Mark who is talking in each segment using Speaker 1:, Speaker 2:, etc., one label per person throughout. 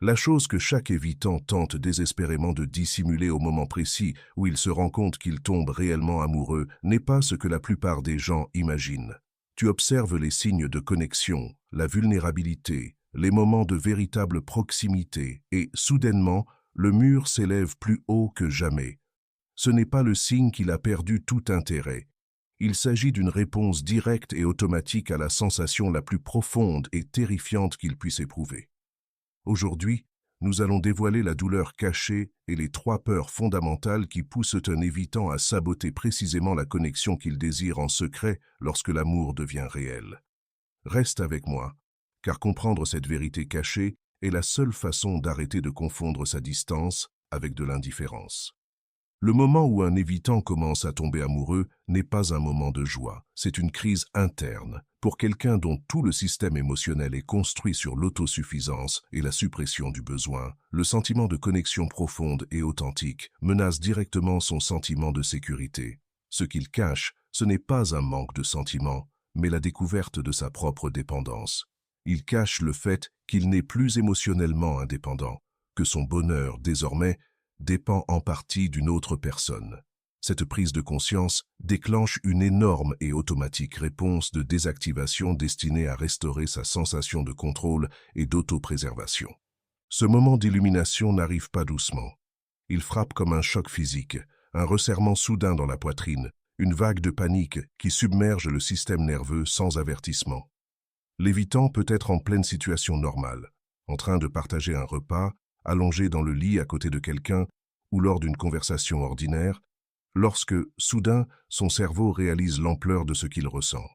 Speaker 1: La chose que chaque évitant tente désespérément de dissimuler au moment précis où il se rend compte qu'il tombe réellement amoureux n'est pas ce que la plupart des gens imaginent. Tu observes les signes de connexion, la vulnérabilité, les moments de véritable proximité et, soudainement, le mur s'élève plus haut que jamais. Ce n'est pas le signe qu'il a perdu tout intérêt. Il s'agit d'une réponse directe et automatique à la sensation la plus profonde et terrifiante qu'il puisse éprouver. Aujourd'hui, nous allons dévoiler la douleur cachée et les 3 peurs fondamentales qui poussent un évitant à saboter précisément la connexion qu'il désire en secret lorsque l'amour devient réel. Reste avec moi, car comprendre cette vérité cachée est la seule façon d'arrêter de confondre sa distance avec de l'indifférence. Le moment où un évitant commence à tomber amoureux n'est pas un moment de joie, c'est une crise interne. Pour quelqu'un dont tout le système émotionnel est construit sur l'autosuffisance et la suppression du besoin, le sentiment de connexion profonde et authentique menace directement son sentiment de sécurité. Ce qu'il cache, ce n'est pas un manque de sentiment, mais la découverte de sa propre dépendance. Il cache le fait qu'il n'est plus émotionnellement indépendant, que son bonheur, désormais, dépend en partie d'une autre personne. Cette prise de conscience déclenche une énorme et automatique réponse de désactivation destinée à restaurer sa sensation de contrôle et d'autopréservation. Ce moment d'illumination n'arrive pas doucement. Il frappe comme un choc physique, un resserrement soudain dans la poitrine, une vague de panique qui submerge le système nerveux sans avertissement. L'évitant peut être en pleine situation normale, en train de partager un repas, allongé dans le lit à côté de quelqu'un ou lors d'une conversation ordinaire, lorsque, soudain, son cerveau réalise l'ampleur de ce qu'il ressent.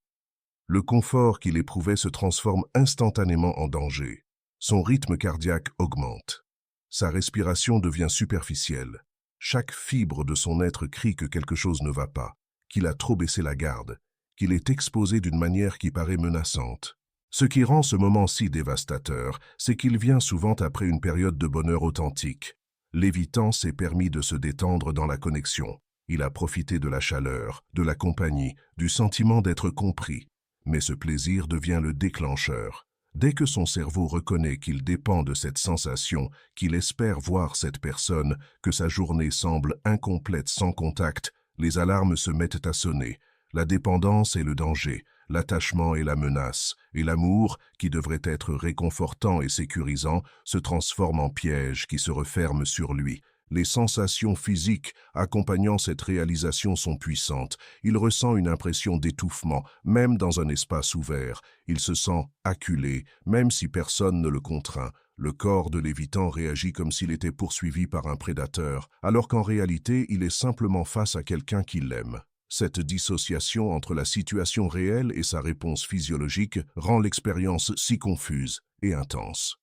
Speaker 1: Le confort qu'il éprouvait se transforme instantanément en danger. Son rythme cardiaque augmente. Sa respiration devient superficielle. Chaque fibre de son être crie que quelque chose ne va pas, qu'il a trop baissé la garde, qu'il est exposé d'une manière qui paraît menaçante. Ce qui rend ce moment si dévastateur, c'est qu'il vient souvent après une période de bonheur authentique. L'évitant s'est permis de se détendre dans la connexion. Il a profité de la chaleur, de la compagnie, du sentiment d'être compris. Mais ce plaisir devient le déclencheur. Dès que son cerveau reconnaît qu'il dépend de cette sensation, qu'il espère voir cette personne, que sa journée semble incomplète sans contact, les alarmes se mettent à sonner. La dépendance et le danger, l'attachement et la menace, et l'amour, qui devrait être réconfortant et sécurisant, se transforme en piège qui se referme sur lui. Les sensations physiques accompagnant cette réalisation sont puissantes. Il ressent une impression d'étouffement, même dans un espace ouvert. Il se sent acculé, même si personne ne le contraint. Le corps de l'évitant réagit comme s'il était poursuivi par un prédateur, alors qu'en réalité, il est simplement face à quelqu'un qui l'aime. Cette dissociation entre la situation réelle et sa réponse physiologique rend l'expérience si confuse et intense.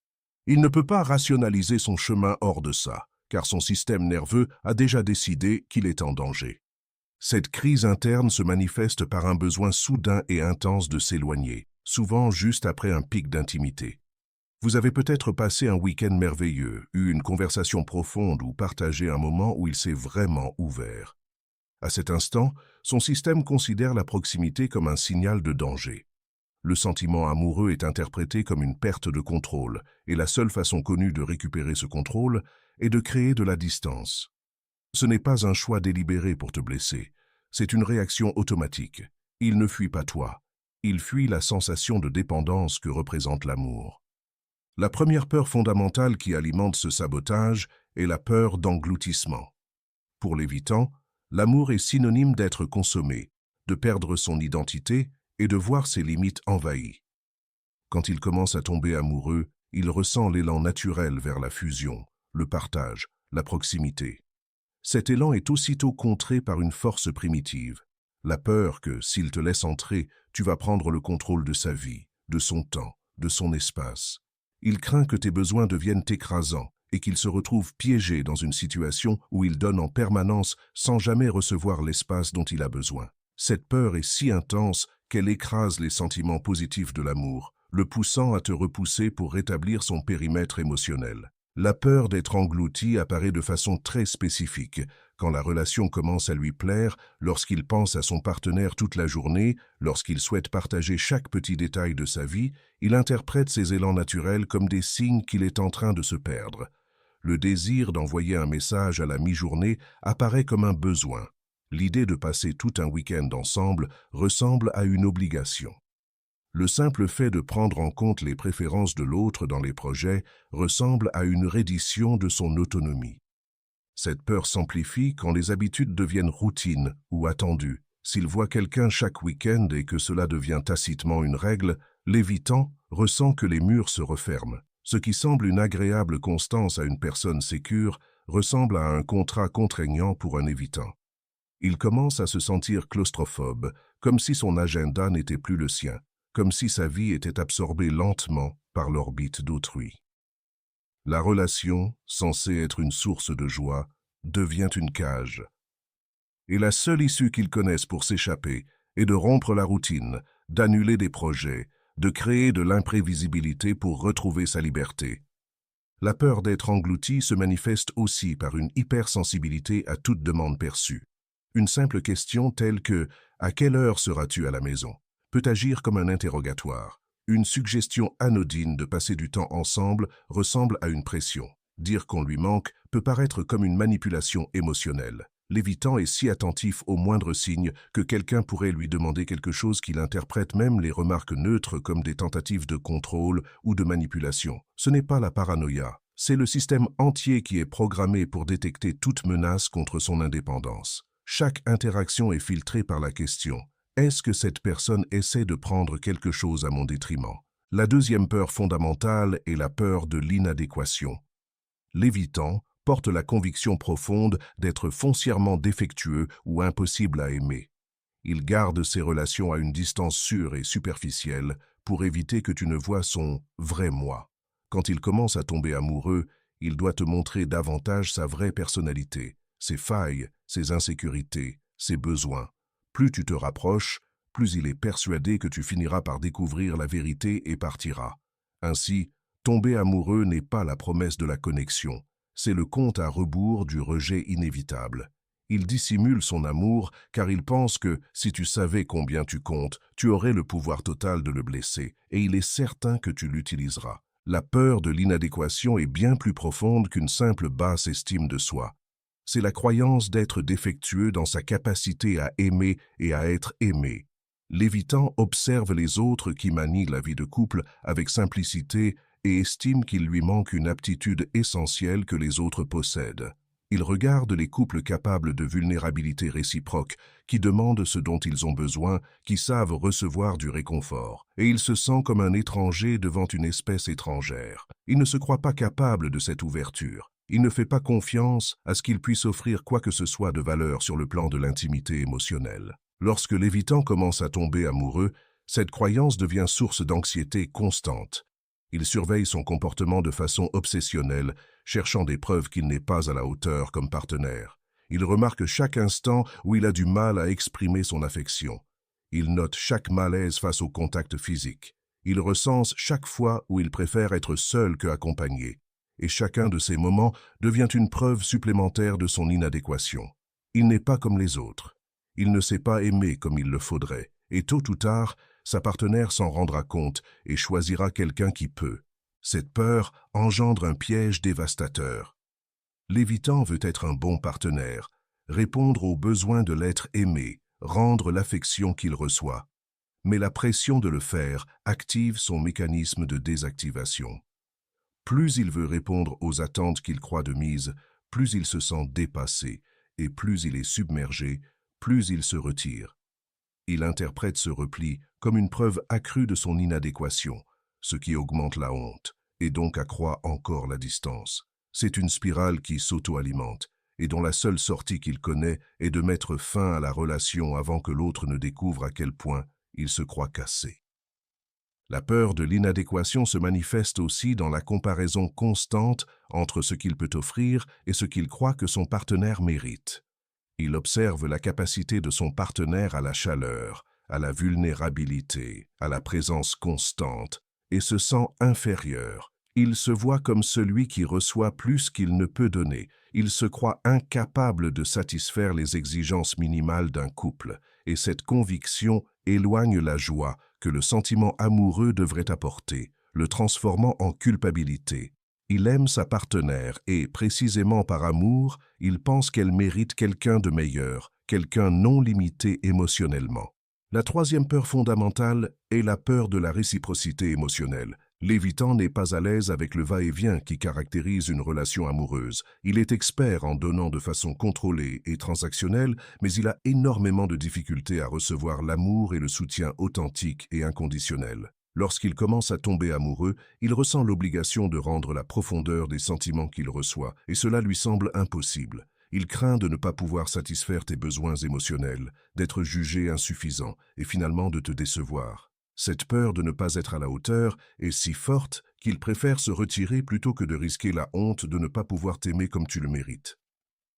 Speaker 1: Il ne peut pas rationaliser son chemin hors de ça, car son système nerveux a déjà décidé qu'il est en danger. Cette crise interne se manifeste par un besoin soudain et intense de s'éloigner, souvent juste après un pic d'intimité. Vous avez peut-être passé un week-end merveilleux, eu une conversation profonde ou partagé un moment où il s'est vraiment ouvert. À cet instant, son système considère la proximité comme un signal de danger. Le sentiment amoureux est interprété comme une perte de contrôle, et la seule façon connue de récupérer ce contrôle est de créer de la distance. Ce n'est pas un choix délibéré pour te blesser, c'est une réaction automatique. Il ne fuit pas toi, il fuit la sensation de dépendance que représente l'amour. La première peur fondamentale qui alimente ce sabotage est la peur d'engloutissement. Pour l'évitant, l'amour est synonyme d'être consommé, de perdre son identité et de voir ses limites envahies. Quand il commence à tomber amoureux, il ressent l'élan naturel vers la fusion, le partage, la proximité. Cet élan est aussitôt contré par une force primitive, la peur que, s'il te laisse entrer, tu vas prendre le contrôle de sa vie, de son temps, de son espace. Il craint que tes besoins deviennent écrasants et qu'il se retrouve piégé dans une situation où il donne en permanence sans jamais recevoir l'espace dont il a besoin. Cette peur est si intense qu'elle écrase les sentiments positifs de l'amour, le poussant à te repousser pour rétablir son périmètre émotionnel. La peur d'être englouti apparaît de façon très spécifique. Quand la relation commence à lui plaire, lorsqu'il pense à son partenaire toute la journée, lorsqu'il souhaite partager chaque petit détail de sa vie, il interprète ces élans naturels comme des signes qu'il est en train de se perdre. Le désir d'envoyer un message à la mi-journée apparaît comme un besoin. L'idée de passer tout un week-end ensemble ressemble à une obligation. Le simple fait de prendre en compte les préférences de l'autre dans les projets ressemble à une reddition de son autonomie. Cette peur s'amplifie quand les habitudes deviennent routines ou attendues. S'il voit quelqu'un chaque week-end et que cela devient tacitement une règle, l'évitant ressent que les murs se referment. Ce qui semble une agréable constance à une personne sécure ressemble à un contrat contraignant pour un évitant. Il commence à se sentir claustrophobe, comme si son agenda n'était plus le sien, comme si sa vie était absorbée lentement par l'orbite d'autrui. La relation, censée être une source de joie, devient une cage. Et la seule issue qu'ils connaissent pour s'échapper est de rompre la routine, d'annuler des projets, de créer de l'imprévisibilité pour retrouver sa liberté. La peur d'être englouti se manifeste aussi par une hypersensibilité à toute demande perçue. Une simple question telle que « À quelle heure seras-tu à la maison ?» peut agir comme un interrogatoire. Une suggestion anodine de passer du temps ensemble ressemble à une pression. Dire qu'on lui manque peut paraître comme une manipulation émotionnelle. L'évitant est si attentif aux moindres signes que quelqu'un pourrait lui demander quelque chose qu'il interprète même les remarques neutres comme des tentatives de contrôle ou de manipulation. Ce n'est pas la paranoïa, c'est le système entier qui est programmé pour détecter toute menace contre son indépendance. Chaque interaction est filtrée par la question « Est-ce que cette personne essaie de prendre quelque chose à mon détriment ?» La deuxième peur fondamentale est la peur de l'inadéquation. L'évitant porte la conviction profonde d'être foncièrement défectueux ou impossible à aimer. Il garde ses relations à une distance sûre et superficielle pour éviter que tu ne vois son « vrai moi ». Quand il commence à tomber amoureux, il doit te montrer davantage sa vraie personnalité, ses failles, ses insécurités, ses besoins. Plus tu te rapproches, plus il est persuadé que tu finiras par découvrir la vérité et partiras. Ainsi, tomber amoureux n'est pas la promesse de la connexion, c'est le compte à rebours du rejet inévitable. Il dissimule son amour car il pense que, si tu savais combien tu comptes, tu aurais le pouvoir total de le blesser, et il est certain que tu l'utiliseras. La peur de l'inadéquation est bien plus profonde qu'une simple basse estime de soi. C'est la croyance d'être défectueux dans sa capacité à aimer et à être aimé. L'évitant observe les autres qui manient la vie de couple avec simplicité et estime qu'il lui manque une aptitude essentielle que les autres possèdent. Il regarde les couples capables de vulnérabilité réciproque, qui demandent ce dont ils ont besoin, qui savent recevoir du réconfort, et il se sent comme un étranger devant une espèce étrangère. Il ne se croit pas capable de cette ouverture. Il ne fait pas confiance à ce qu'il puisse offrir quoi que ce soit de valeur sur le plan de l'intimité émotionnelle. Lorsque l'évitant commence à tomber amoureux, cette croyance devient source d'anxiété constante. Il surveille son comportement de façon obsessionnelle, cherchant des preuves qu'il n'est pas à la hauteur comme partenaire. Il remarque chaque instant où il a du mal à exprimer son affection. Il note chaque malaise face au contact physique. Il recense chaque fois où il préfère être seul que accompagné. Et chacun de ces moments devient une preuve supplémentaire de son inadéquation. Il n'est pas comme les autres. Il ne sait pas aimer comme il le faudrait, et tôt ou tard, sa partenaire s'en rendra compte et choisira quelqu'un qui peut. Cette peur engendre un piège dévastateur. L'évitant veut être un bon partenaire, répondre aux besoins de l'être aimé, rendre l'affection qu'il reçoit. Mais la pression de le faire active son mécanisme de désactivation. Plus il veut répondre aux attentes qu'il croit de mise, plus il se sent dépassé, et plus il est submergé, plus il se retire. Il interprète ce repli comme une preuve accrue de son inadéquation, ce qui augmente la honte, et donc accroît encore la distance. C'est une spirale qui s'auto-alimente, et dont la seule sortie qu'il connaît est de mettre fin à la relation avant que l'autre ne découvre à quel point il se croit cassé. La peur de l'inadéquation se manifeste aussi dans la comparaison constante entre ce qu'il peut offrir et ce qu'il croit que son partenaire mérite. Il observe la capacité de son partenaire à la chaleur, à la vulnérabilité, à la présence constante, et se sent inférieur, Il se voit comme celui qui reçoit plus qu'il ne peut donner. Il se croit incapable de satisfaire les exigences minimales d'un couple, et cette conviction éloigne la joie que le sentiment amoureux devrait apporter, le transformant en culpabilité. Il aime sa partenaire et, précisément par amour, il pense qu'elle mérite quelqu'un de meilleur, quelqu'un non limité émotionnellement. La troisième peur fondamentale est la peur de la réciprocité émotionnelle. L'évitant n'est pas à l'aise avec le va-et-vient qui caractérise une relation amoureuse. Il est expert en donnant de façon contrôlée et transactionnelle, mais il a énormément de difficultés à recevoir l'amour et le soutien authentique et inconditionnel. Lorsqu'il commence à tomber amoureux, il ressent l'obligation de rendre la profondeur des sentiments qu'il reçoit, et cela lui semble impossible. Il craint de ne pas pouvoir satisfaire tes besoins émotionnels, d'être jugé insuffisant et finalement de te décevoir. Cette peur de ne pas être à la hauteur est si forte qu'il préfère se retirer plutôt que de risquer la honte de ne pas pouvoir t'aimer comme tu le mérites.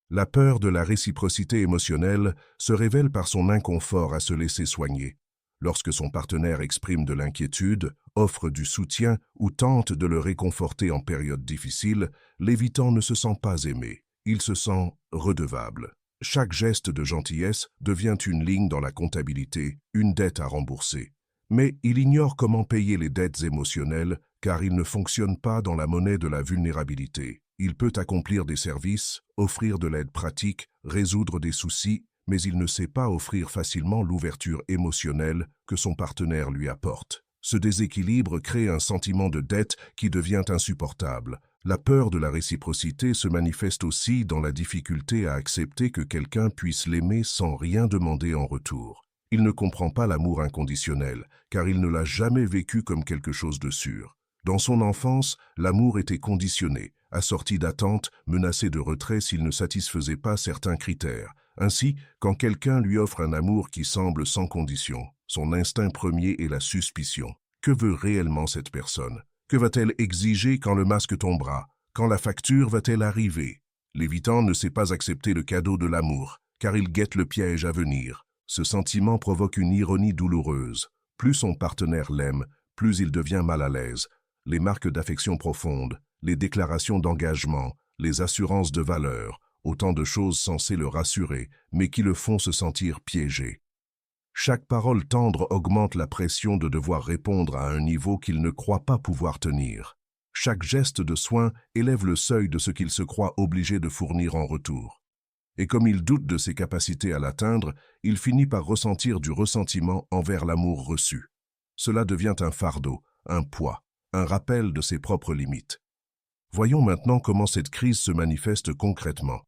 Speaker 1: La peur de la réciprocité émotionnelle se révèle par son inconfort à se laisser soigner. Lorsque son partenaire exprime de l'inquiétude, offre du soutien ou tente de le réconforter en période difficile, l'évitant ne se sent pas aimé. Il se sent redevable. Chaque geste de gentillesse devient une ligne dans la comptabilité, une dette à rembourser. Mais il ignore comment payer les dettes émotionnelles car il ne fonctionne pas dans la monnaie de la vulnérabilité. Il peut accomplir des services, offrir de l'aide pratique, résoudre des soucis, mais il ne sait pas offrir facilement l'ouverture émotionnelle que son partenaire lui apporte. Ce déséquilibre crée un sentiment de dette qui devient insupportable. La peur de la réciprocité se manifeste aussi dans la difficulté à accepter que quelqu'un puisse l'aimer sans rien demander en retour. Il ne comprend pas l'amour inconditionnel, car il ne l'a jamais vécu comme quelque chose de sûr. Dans son enfance, l'amour était conditionné, assorti d'attentes, menacé de retrait s'il ne satisfaisait pas certains critères. Ainsi, quand quelqu'un lui offre un amour qui semble sans condition, son instinct premier est la suspicion. Que veut réellement cette personne? Que va-t-elle exiger quand le masque tombera? Quand la facture va-t-elle arriver? L'évitant ne sait pas accepter le cadeau de l'amour, car il guette le piège à venir. Ce sentiment provoque une ironie douloureuse. Plus son partenaire l'aime, plus il devient mal à l'aise. Les marques d'affection profonde, les déclarations d'engagement, les assurances de valeur, autant de choses censées le rassurer, mais qui le font se sentir piégé. Chaque parole tendre augmente la pression de devoir répondre à un niveau qu'il ne croit pas pouvoir tenir. Chaque geste de soin élève le seuil de ce qu'il se croit obligé de fournir en retour. Et comme il doute de ses capacités à l'atteindre, il finit par ressentir du ressentiment envers l'amour reçu. Cela devient un fardeau, un poids, un rappel de ses propres limites. Voyons maintenant comment cette crise se manifeste concrètement.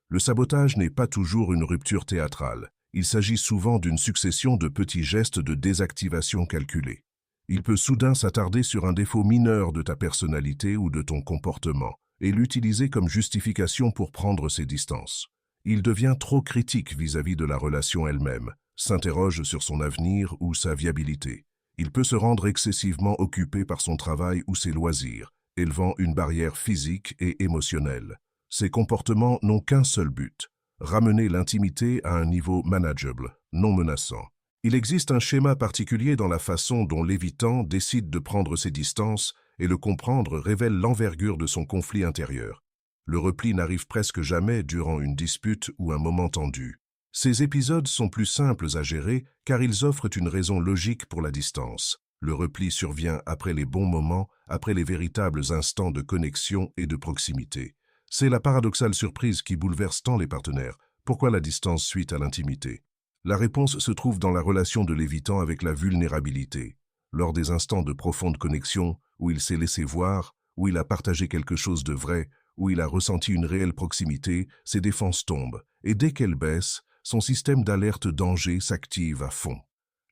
Speaker 1: Le sabotage n'est pas toujours une rupture théâtrale. Il s'agit souvent d'une succession de petits gestes de désactivation calculés. Il peut soudain s'attarder sur un défaut mineur de ta personnalité ou de ton comportement et l'utiliser comme justification pour prendre ses distances. Il devient trop critique vis-à-vis de la relation elle-même, s'interroge sur son avenir ou sa viabilité. Il peut se rendre excessivement occupé par son travail ou ses loisirs, élevant une barrière physique et émotionnelle. Ces comportements n'ont qu'un seul but, ramener l'intimité à un niveau manageable, non menaçant. Il existe un schéma particulier dans la façon dont l'évitant décide de prendre ses distances et le comprendre révèle l'envergure de son conflit intérieur. Le repli n'arrive presque jamais durant une dispute ou un moment tendu. Ces épisodes sont plus simples à gérer car ils offrent une raison logique pour la distance. Le repli survient après les bons moments, après les véritables instants de connexion et de proximité. C'est la paradoxale surprise qui bouleverse tant les partenaires. Pourquoi la distance suite à l'intimité? La réponse se trouve dans la relation de l'évitant avec la vulnérabilité. Lors des instants de profonde connexion, où il s'est laissé voir, où il a partagé quelque chose de vrai, où il a ressenti une réelle proximité, ses défenses tombent, et dès qu'elles baissent, son système d'alerte danger s'active à fond.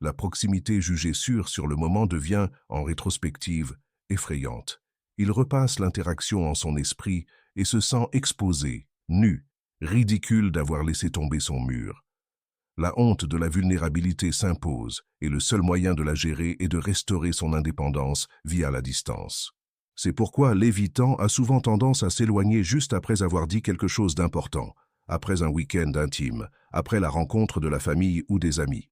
Speaker 1: La proximité jugée sûre sur le moment devient, en rétrospective, effrayante. Il repasse l'interaction en son esprit et se sent exposé, nu, ridicule d'avoir laissé tomber son mur. La honte de la vulnérabilité s'impose et le seul moyen de la gérer est de restaurer son indépendance via la distance. C'est pourquoi l'évitant a souvent tendance à s'éloigner juste après avoir dit quelque chose d'important, après un week-end intime, après la rencontre de la famille ou des amis.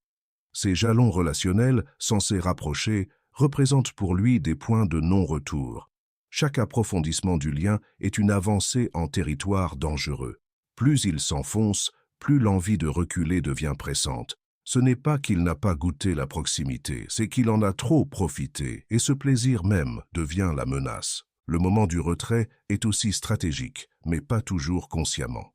Speaker 1: Ces jalons relationnels, censés rapprocher, représentent pour lui des points de non-retour. Chaque approfondissement du lien est une avancée en territoire dangereux. Plus il s'enfonce, plus l'envie de reculer devient pressante. Ce n'est pas qu'il n'a pas goûté la proximité, c'est qu'il en a trop profité, et ce plaisir même devient la menace. Le moment du retrait est aussi stratégique, mais pas toujours consciemment.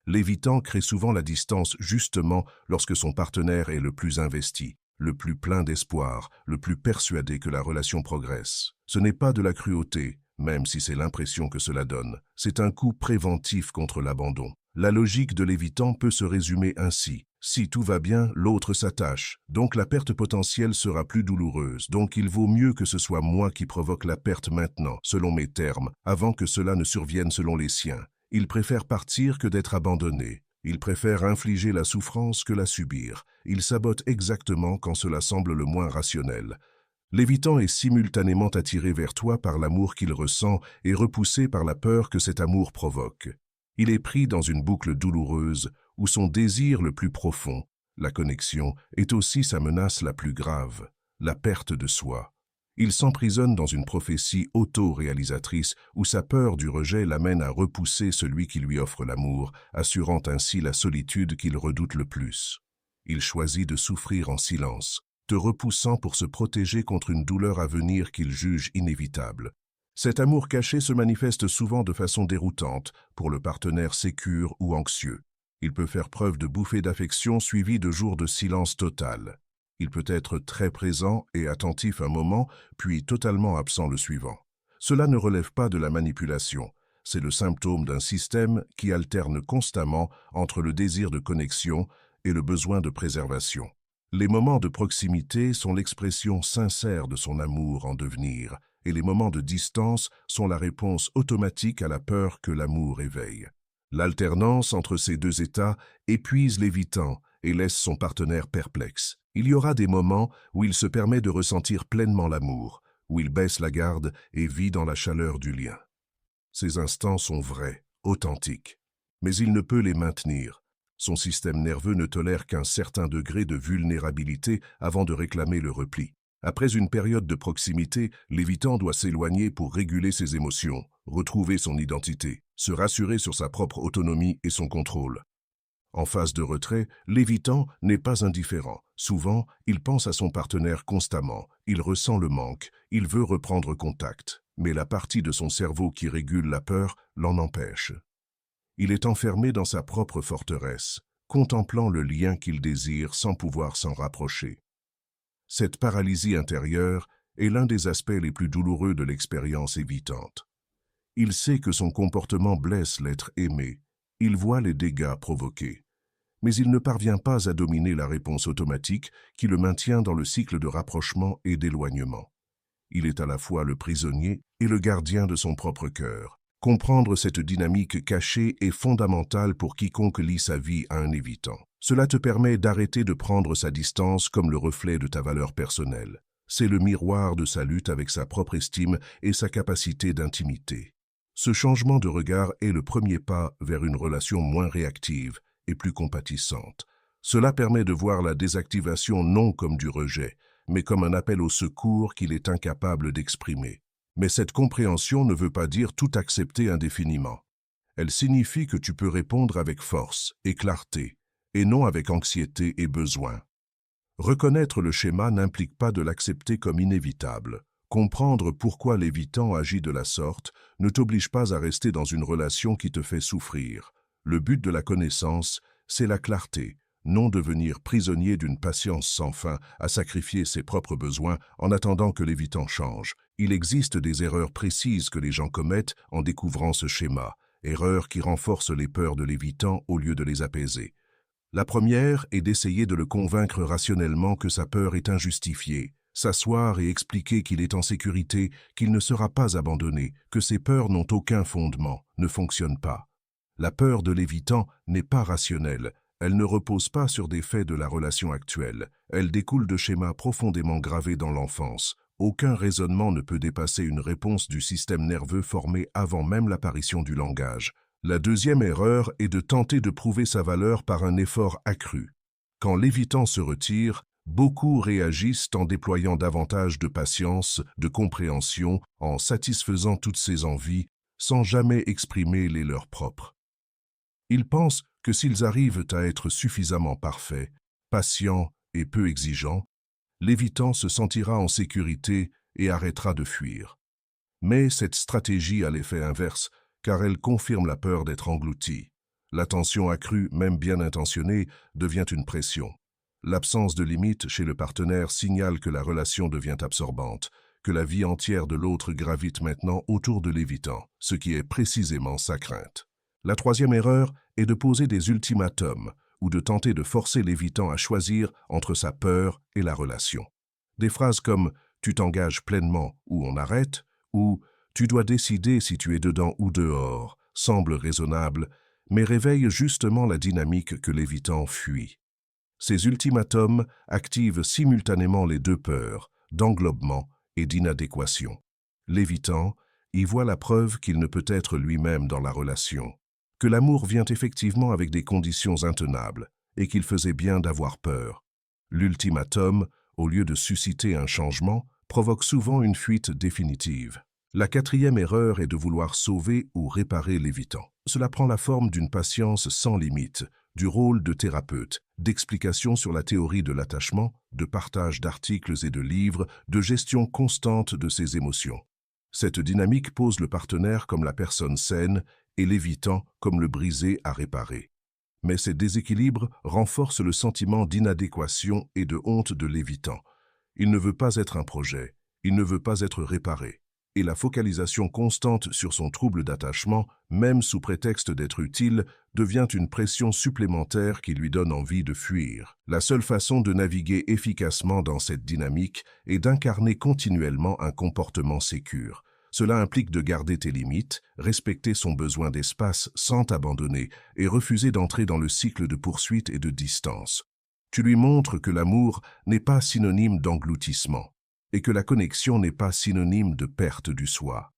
Speaker 1: L'évitant crée souvent la distance justement lorsque son partenaire est le plus investi, le plus plein d'espoir, le plus persuadé que la relation progresse. Ce n'est pas de la cruauté, même si c'est l'impression que cela donne. C'est un coup préventif contre l'abandon. La logique de l'évitant peut se résumer ainsi. Si tout va bien, l'autre s'attache, donc la perte potentielle sera plus douloureuse, donc il vaut mieux que ce soit moi qui provoque la perte maintenant, selon mes termes, avant que cela ne survienne selon les siens. Il préfère partir que d'être abandonné. Il préfère infliger la souffrance que la subir. Il sabote exactement quand cela semble le moins rationnel. L'évitant est simultanément attiré vers toi par l'amour qu'il ressent et repoussé par la peur que cet amour provoque. Il est pris dans une boucle douloureuse où son désir le plus profond, la connexion, est aussi sa menace la plus grave, la perte de soi. Il s'emprisonne dans une prophétie auto-réalisatrice où sa peur du rejet l'amène à repousser celui qui lui offre l'amour, assurant ainsi la solitude qu'il redoute le plus. Il choisit de souffrir en silence, te repoussant pour se protéger contre une douleur à venir qu'il juge inévitable. Cet amour caché se manifeste souvent de façon déroutante pour le partenaire sécure ou anxieux. Il peut faire preuve de bouffées d'affection suivies de jours de silence total. Il peut être très présent et attentif un moment, puis totalement absent le suivant. Cela ne relève pas de la manipulation. C'est le symptôme d'un système qui alterne constamment entre le désir de connexion et le besoin de préservation. Les moments de proximité sont l'expression sincère de son amour en devenir, et les moments de distance sont la réponse automatique à la peur que l'amour éveille. L'alternance entre ces deux états épuise l'évitant et laisse son partenaire perplexe. Il y aura des moments où il se permet de ressentir pleinement l'amour, où il baisse la garde et vit dans la chaleur du lien. Ces instants sont vrais, authentiques, mais il ne peut les maintenir. Son système nerveux ne tolère qu'un certain degré de vulnérabilité avant de réclamer le repli. Après une période de proximité, l'évitant doit s'éloigner pour réguler ses émotions, retrouver son identité, se rassurer sur sa propre autonomie et son contrôle. En phase de retrait, l'évitant n'est pas indifférent. Souvent, il pense à son partenaire constamment, il ressent le manque, il veut reprendre contact. Mais la partie de son cerveau qui régule la peur l'en empêche. Il est enfermé dans sa propre forteresse, contemplant le lien qu'il désire sans pouvoir s'en rapprocher. Cette paralysie intérieure est l'un des aspects les plus douloureux de l'expérience évitante. Il sait que son comportement blesse l'être aimé, il voit les dégâts provoqués, mais il ne parvient pas à dominer la réponse automatique qui le maintient dans le cycle de rapprochement et d'éloignement. Il est à la fois le prisonnier et le gardien de son propre cœur. Comprendre cette dynamique cachée est fondamental pour quiconque lie sa vie à un évitant. Cela te permet d'arrêter de prendre sa distance comme le reflet de ta valeur personnelle. C'est le miroir de sa lutte avec sa propre estime et sa capacité d'intimité. Ce changement de regard est le premier pas vers une relation moins réactive et plus compatissante. Cela permet de voir la désactivation non comme du rejet, mais comme un appel au secours qu'il est incapable d'exprimer. Mais cette compréhension ne veut pas dire tout accepter indéfiniment. Elle signifie que tu peux répondre avec force et clarté, et non avec anxiété et besoin. Reconnaître le schéma n'implique pas de l'accepter comme inévitable. Comprendre pourquoi l'évitant agit de la sorte ne t'oblige pas à rester dans une relation qui te fait souffrir. Le but de la connaissance, c'est la clarté, non devenir prisonnier d'une patience sans fin à sacrifier ses propres besoins en attendant que l'évitant change. Il existe des erreurs précises que les gens commettent en découvrant ce schéma, erreurs qui renforcent les peurs de l'évitant au lieu de les apaiser. La première est d'essayer de le convaincre rationnellement que sa peur est injustifiée, s'asseoir et expliquer qu'il est en sécurité, qu'il ne sera pas abandonné, que ses peurs n'ont aucun fondement, ne fonctionnent pas. La peur de l'évitant n'est pas rationnelle. Elle ne repose pas sur des faits de la relation actuelle. Elle découle de schémas profondément gravés dans l'enfance. Aucun raisonnement ne peut dépasser une réponse du système nerveux formée avant même l'apparition du langage. La deuxième erreur est de tenter de prouver sa valeur par un effort accru. Quand l'évitant se retire, Beaucoup réagissent en déployant davantage de patience, de compréhension, en satisfaisant toutes ces envies, sans jamais exprimer les leurs propres. Ils pensent que s'ils arrivent à être suffisamment parfaits, patients et peu exigeants, l'évitant se sentira en sécurité et arrêtera de fuir. Mais cette stratégie a l'effet inverse, car elle confirme la peur d'être englouti. L'attention accrue, même bien intentionnée, devient une pression. L'absence de limite chez le partenaire signale que la relation devient absorbante, que la vie entière de l'autre gravite maintenant autour de l'évitant, ce qui est précisément sa crainte. La troisième erreur est de poser des ultimatums ou de tenter de forcer l'évitant à choisir entre sa peur et la relation. Des phrases comme « tu t'engages pleinement ou on arrête » ou « tu dois décider si tu es dedans ou dehors » semblent raisonnables, mais réveillent justement la dynamique que l'évitant fuit. Ces ultimatums activent simultanément les deux peurs, d'englobement et d'inadéquation. L'évitant y voit la preuve qu'il ne peut être lui-même dans la relation, que l'amour vient effectivement avec des conditions intenables et qu'il faisait bien d'avoir peur. L'ultimatum, au lieu de susciter un changement, provoque souvent une fuite définitive. La quatrième erreur est de vouloir sauver ou réparer l'évitant. Cela prend la forme d'une patience sans limite, du rôle de thérapeute, d'explication sur la théorie de l'attachement, de partage d'articles et de livres, de gestion constante de ses émotions. Cette dynamique pose le partenaire comme la personne saine et l'évitant comme le brisé à réparer. Mais ces déséquilibres renforcent le sentiment d'inadéquation et de honte de l'évitant. Il ne veut pas être un projet, il ne veut pas être réparé. Et la focalisation constante sur son trouble d'attachement, même sous prétexte d'être utile, devient une pression supplémentaire qui lui donne envie de fuir. La seule façon de naviguer efficacement dans cette dynamique est d'incarner continuellement un comportement sécure. Cela implique de garder tes limites, respecter son besoin d'espace sans t'abandonner et refuser d'entrer dans le cycle de poursuite et de distance. Tu lui montres que l'amour n'est pas synonyme d'engloutissement et que la connexion n'est pas synonyme de perte du soi.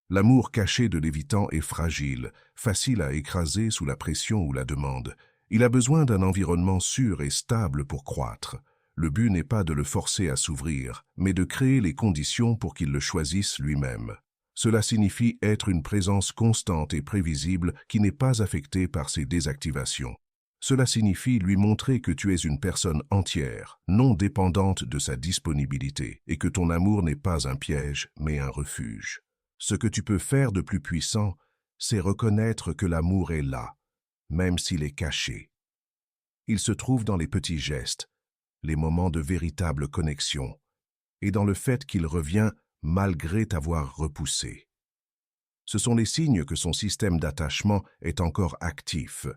Speaker 1: L'amour caché de l'évitant est fragile, facile à écraser sous la pression ou la demande. Il a besoin d'un environnement sûr et stable pour croître. Le but n'est pas de le forcer à s'ouvrir, mais de créer les conditions pour qu'il le choisisse lui-même. Cela signifie être une présence constante et prévisible qui n'est pas affectée par ses désactivations. Cela signifie lui montrer que tu es une personne entière, non dépendante de sa disponibilité, et que ton amour n'est pas un piège, mais un refuge. Ce que tu peux faire de plus puissant, c'est reconnaître que l'amour est là, même s'il est caché. Il se trouve dans les petits gestes, les moments de véritable connexion, et dans le fait qu'il revient malgré t'avoir repoussé. Ce sont les signes que son système d'attachement est encore actif,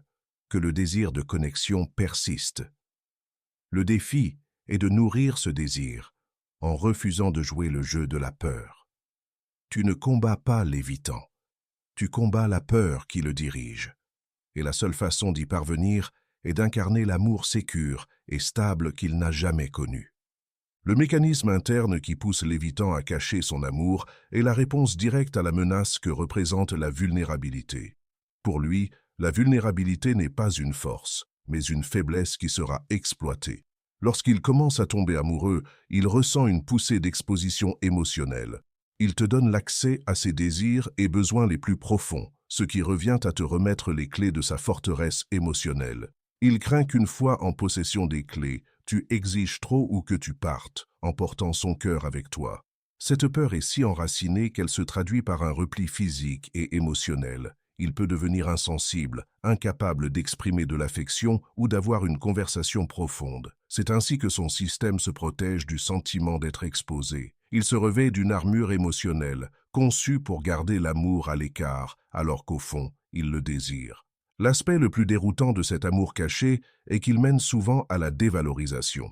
Speaker 1: que le désir de connexion persiste. Le défi est de nourrir ce désir en refusant de jouer le jeu de la peur. Tu ne combats pas l'évitant, tu combats la peur qui le dirige. Et la seule façon d'y parvenir est d'incarner l'amour sécure et stable qu'il n'a jamais connu. Le mécanisme interne qui pousse l'évitant à cacher son amour est la réponse directe à la menace que représente la vulnérabilité. Pour lui, la vulnérabilité n'est pas une force, mais une faiblesse qui sera exploitée. Lorsqu'il commence à tomber amoureux, il ressent une poussée d'exposition émotionnelle. Il te donne l'accès à ses désirs et besoins les plus profonds, ce qui revient à te remettre les clés de sa forteresse émotionnelle. Il craint qu'une fois en possession des clés, tu exiges trop ou que tu partes, emportant son cœur avec toi. Cette peur est si enracinée qu'elle se traduit par un repli physique et émotionnel. Il peut devenir insensible, incapable d'exprimer de l'affection ou d'avoir une conversation profonde. C'est ainsi que son système se protège du sentiment d'être exposé. Il se revêt d'une armure émotionnelle, conçue pour garder l'amour à l'écart, alors qu'au fond, il le désire. L'aspect le plus déroutant de cet amour caché est qu'il mène souvent à la dévalorisation.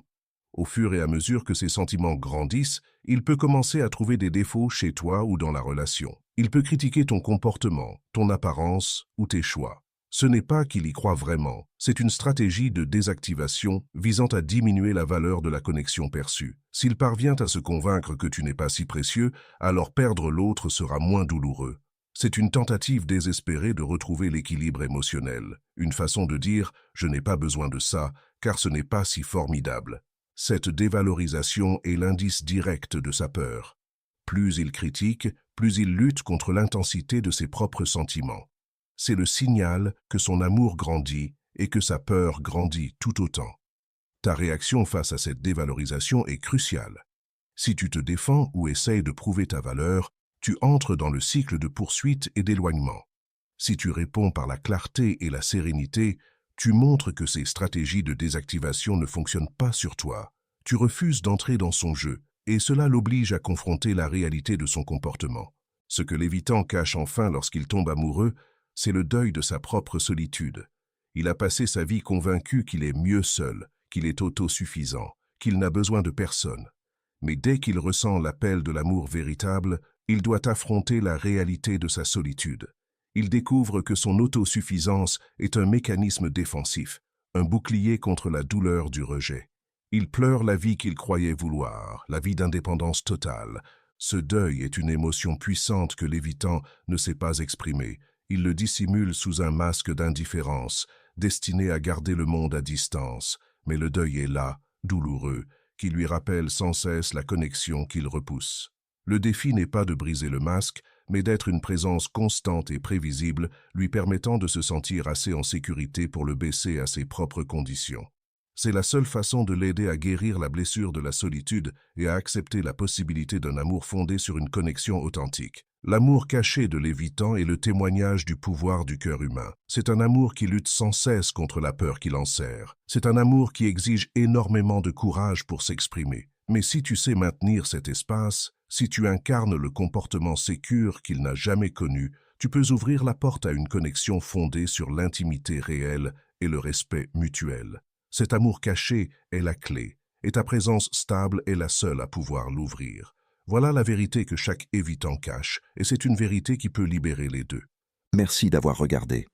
Speaker 1: Au fur et à mesure que ses sentiments grandissent, il peut commencer à trouver des défauts chez toi ou dans la relation. Il peut critiquer ton comportement, ton apparence ou tes choix. Ce n'est pas qu'il y croit vraiment, c'est une stratégie de désactivation visant à diminuer la valeur de la connexion perçue. S'il parvient à se convaincre que tu n'es pas si précieux, alors perdre l'autre sera moins douloureux. C'est une tentative désespérée de retrouver l'équilibre émotionnel, une façon de dire « je n'ai pas besoin de ça, car ce n'est pas si formidable ». Cette dévalorisation est l'indice direct de sa peur. Plus il critique, plus il lutte contre l'intensité de ses propres sentiments. C'est le signal que son amour grandit et que sa peur grandit tout autant. Ta réaction face à cette dévalorisation est cruciale. Si tu te défends ou essayes de prouver ta valeur, tu entres dans le cycle de poursuite et d'éloignement. Si tu réponds par la clarté et la sérénité, tu montres que ces stratégies de désactivation ne fonctionnent pas sur toi. Tu refuses d'entrer dans son jeu, et cela l'oblige à confronter la réalité de son comportement. Ce que l'évitant cache enfin lorsqu'il tombe amoureux, c'est le deuil de sa propre solitude. Il a passé sa vie convaincu qu'il est mieux seul, qu'il est autosuffisant, qu'il n'a besoin de personne. Mais dès qu'il ressent l'appel de l'amour véritable, il doit affronter la réalité de sa solitude. Il découvre que son autosuffisance est un mécanisme défensif, un bouclier contre la douleur du rejet. Il pleure la vie qu'il croyait vouloir, la vie d'indépendance totale. Ce deuil est une émotion puissante que l'évitant ne sait pas exprimer. Il le dissimule sous un masque d'indifférence, destiné à garder le monde à distance. Mais le deuil est là, douloureux, qui lui rappelle sans cesse la connexion qu'il repousse. Le défi n'est pas de briser le masque, mais d'être une présence constante et prévisible, lui permettant de se sentir assez en sécurité pour le baisser à ses propres conditions. C'est la seule façon de l'aider à guérir la blessure de la solitude et à accepter la possibilité d'un amour fondé sur une connexion authentique. L'amour caché de l'évitant est le témoignage du pouvoir du cœur humain. C'est un amour qui lutte sans cesse contre la peur qui l'enserre. C'est un amour qui exige énormément de courage pour s'exprimer. Mais si tu sais maintenir cet espace, si tu incarnes le comportement sécure qu'il n'a jamais connu, tu peux ouvrir la porte à une connexion fondée sur l'intimité réelle et le respect mutuel. Cet amour caché est la clé, et ta présence stable est la seule à pouvoir l'ouvrir. Voilà la vérité que chaque évitant cache, et c'est une vérité qui peut libérer les deux.
Speaker 2: Merci d'avoir regardé.